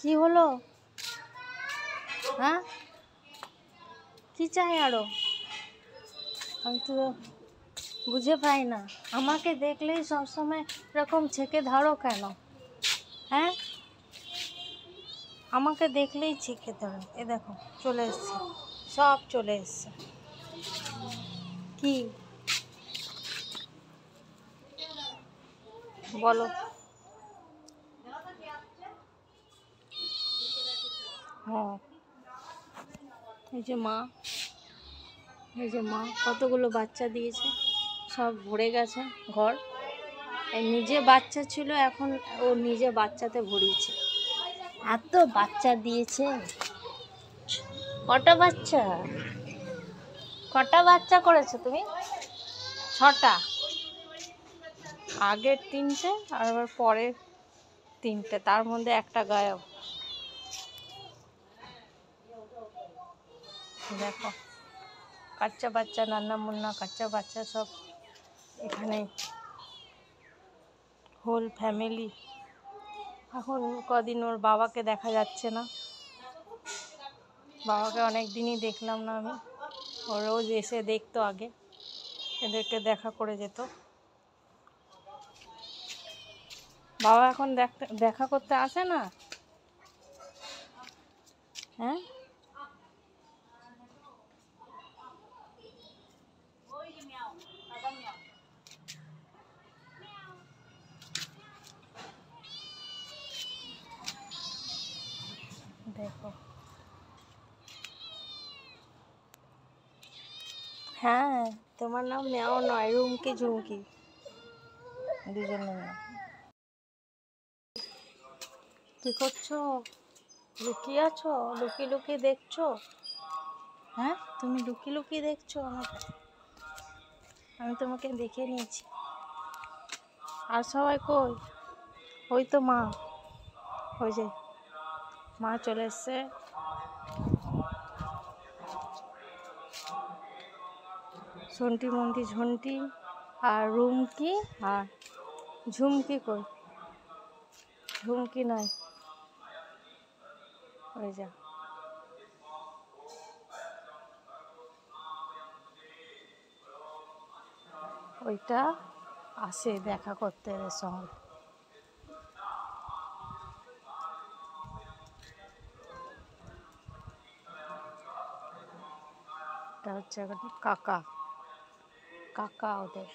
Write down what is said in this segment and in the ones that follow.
কি হলো? হ্যাঁ, কি চাই আরো? আমি তো বুঝে পাই না। আমাকে দেখলেই সবসময় এরকম ছেঁকে ধরো কেন? হ্যাঁ, আমাকে দেখলেই ছেঁকে ধরো। এ দেখো চলে এসছে, সব চলে এসছে। কি বলো? হ্যাঁ, এই যে মা, এই যে মা কতগুলো বাচ্চা দিয়েছে, সব ভরে গেছে ঘর। এই নিজে বাচ্চা ছিল, এখন ও নিজে বাচ্চাতে ভরিয়েছে। এত বাচ্চা দিয়েছে। কটা বাচ্চা? কটা বাচ্চা করেছো তুমি? 6টা। আগের 3টে আর আবার পরের 3টে, তার মধ্যে একটা গায়েব। দেখো কাচ্চা বাচ্চা, নান্না মুন্না কাচ্চা বাচ্চা সব এখানে, হোল ফ্যামিলি। এখন কদিন ওর বাবাকে দেখা যাচ্ছে না। বাবাকে অনেক দিনই দেখলাম না আমি। ও রোজ এসে দেখতো আগে, এদেরকে দেখা করে যেত। বাবা এখন দেখা করতে আসে না। হ্যাঁ, দেখো। হ্যাঁ, তোমার নাম নেওয়া নয়, রুমকি ঝুমকি, দুজনের নাম। কি করছো? লুকিয়ে আছো? লুকিয়ে লুকিয়ে দেখছো? হ্যাঁ, তুমি লুকিয়ে লুকিয়ে দেখছো আমাকে? আমি তোমাকে দেখে নিয়েছি। আর সবাই কই? ওই তো মা, ওই যে মা চলে এসছে। সন্টি মন্টি ঝন্টি আর রুমকি আর ঝুমকি কই? ঝুমকি নাই, ওই যা। ওইটা আসে দেখা করতে এদের সঙ্গে। এটা হচ্ছে একটা কাকা, কাকা ওদের।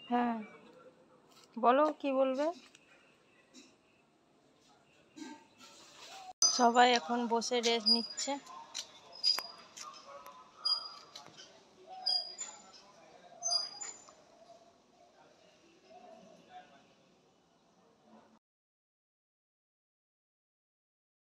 হ্যাঁ, বলো কি বলবে? সবাই এখন বসে রেস্ট নিচ্ছে।